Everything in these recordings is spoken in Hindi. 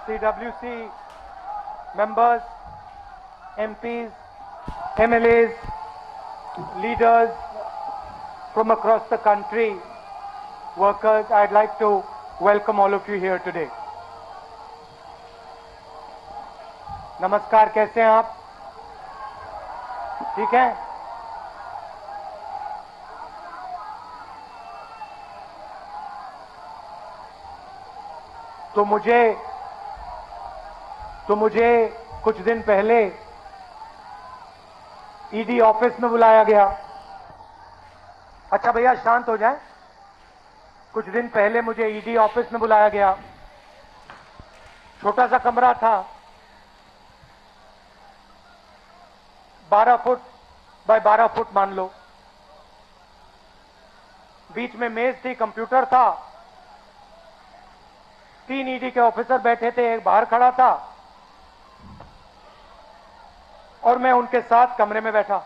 CWC members, MPs, MLAs, leaders from across the country, workers, I'd like to welcome all of you here today. नमस्कार, कैसे हैं आप? ठीक है? तो मुझे कुछ दिन पहले ईडी ऑफिस में बुलाया गया। अच्छा भैया शांत हो जाएं। कुछ दिन पहले मुझे ईडी ऑफिस में बुलाया गया। छोटा सा कमरा था, 12 फुट बाय 12 फुट मान लो। बीच में मेज थी, कंप्यूटर था, 3 ईडी के ऑफिसर बैठे थे, एक बाहर खड़ा था और मैं उनके साथ कमरे में बैठा।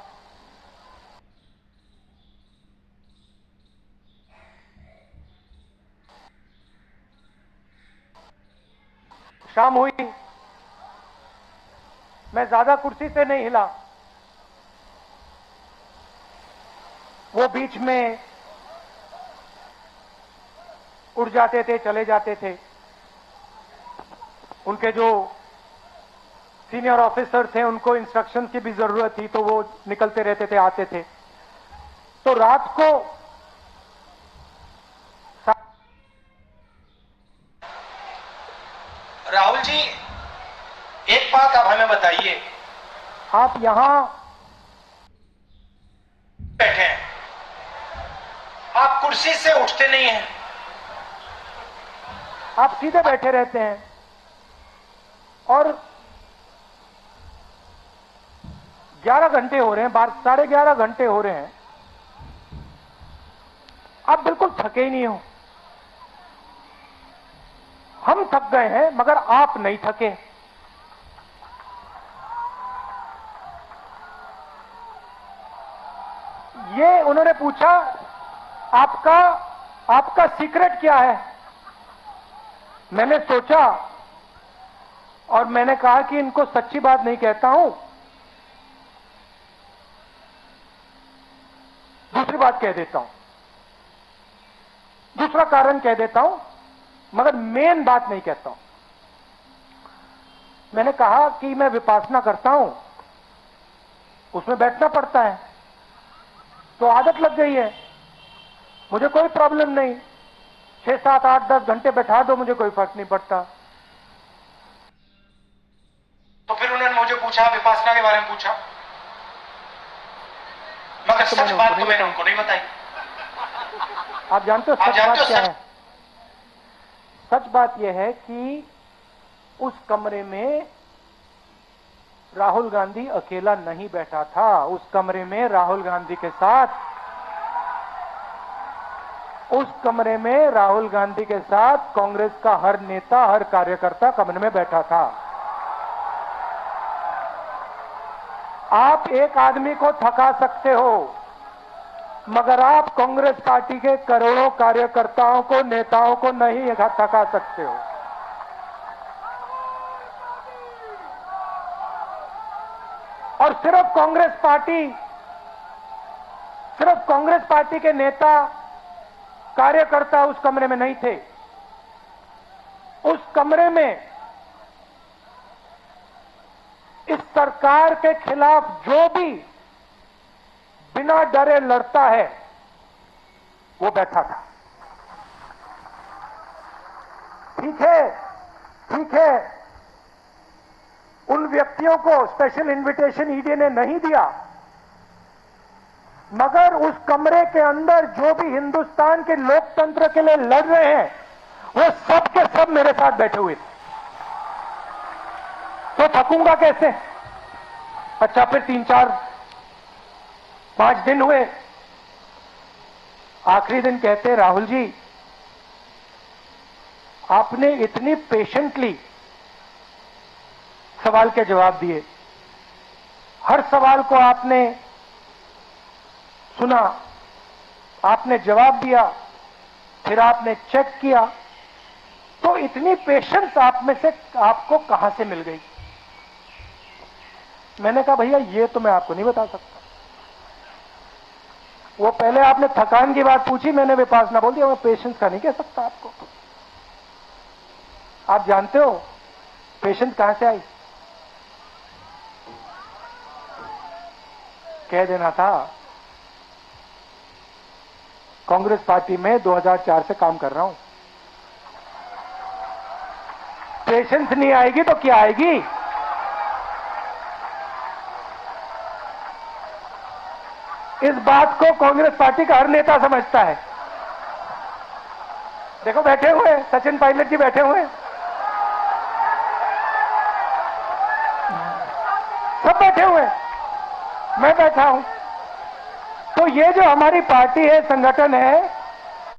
शाम हुई, मैं ज्यादा कुर्सी से नहीं हिला। वो बीच में उड़ जाते थे, चले जाते थे। उनके जो सीनियर ऑफिसर थे उनको इंस्ट्रक्शन की भी जरूरत थी, तो वो निकलते रहते थे, आते थे। तो रात को राहुल जी, एक बात आप हमें बताइए, आप यहां बैठे हैं, आप कुर्सी से उठते नहीं हैं, आप सीधे बैठे रहते हैं और 11 घंटे हो रहे हैं, 11:30 घंटे हो रहे हैं, आप बिल्कुल थके ही नहीं हो। हम थक गए हैं मगर आप नहीं थके। ये उन्होंने पूछा, आपका सीक्रेट क्या है? मैंने सोचा और मैंने कहा कि इनको सच्ची बात नहीं कहता हूं, दूसरी बात कह देता हूं, दूसरा कारण कह देता हूं, मगर मेन बात नहीं कहता हूं। मैंने कहा कि मैं विपासना करता हूं, उसमें बैठना पड़ता है, तो आदत लग गई है, मुझे कोई प्रॉब्लम नहीं, 6, 7, 8, 10 घंटे बैठा दो, मुझे कोई फर्क नहीं पड़ता। तो फिर उन्होंने मुझे पूछा, विपासना के बारे में पूछा, मगर सच बात तो मैंने उनको नहीं बताई। आप जानते हो सच बात क्या है? सच बात यह है कि उस कमरे में राहुल गांधी अकेला नहीं बैठा था। उस कमरे में राहुल गांधी के साथ कांग्रेस का हर नेता, हर कार्यकर्ता कमरे में बैठा था। आप एक आदमी को थका सकते हो, मगर आप कांग्रेस पार्टी के करोड़ों कार्यकर्ताओं को, नेताओं को नहीं थका सकते हो। और सिर्फ कांग्रेस पार्टी के नेता, कार्यकर्ता उस कमरे में नहीं थे। उस कमरे में इस सरकार के खिलाफ जो भी बिना डरे लड़ता है, वो बैठा था। ठीक है, उन व्यक्तियों को स्पेशल इनविटेशन ईडी ने नहीं दिया, मगर उस कमरे के अंदर जो भी हिंदुस्तान के लोकतंत्र के लिए लड़ रहे हैं, वो सब के सब मेरे साथ बैठे हुए थे। तो थकूंगा कैसे? अच्छा, फिर 3, 4, 5 दिन हुए। आखिरी दिन कहते, राहुल जी आपने इतनी पेशेंटली सवाल के जवाब दिए, हर सवाल को आपने सुना, आपने जवाब दिया, फिर आपने चेक किया, तो इतनी पेशेंस आप में से आपको कहां से मिल गई? मैंने कहा भैया ये तो मैं आपको नहीं बता सकता। वो पहले आपने थकान की बात पूछी, मैंने विपासना बोल दिया, मैं पेशेंस का नहीं कह सकता आपको। आप जानते हो पेशेंस कहां से आई? कह देना था कांग्रेस पार्टी में 2004 से काम कर रहा हूं। पेशेंस नहीं आएगी तो क्या आएगी? इस बात को कांग्रेस पार्टी का हर नेता समझता है। देखो बैठे हुए सचिन पायलट जी बैठे हुए, सब बैठे हुए, मैं बैठा हूं। तो ये जो हमारी पार्टी है, संगठन है,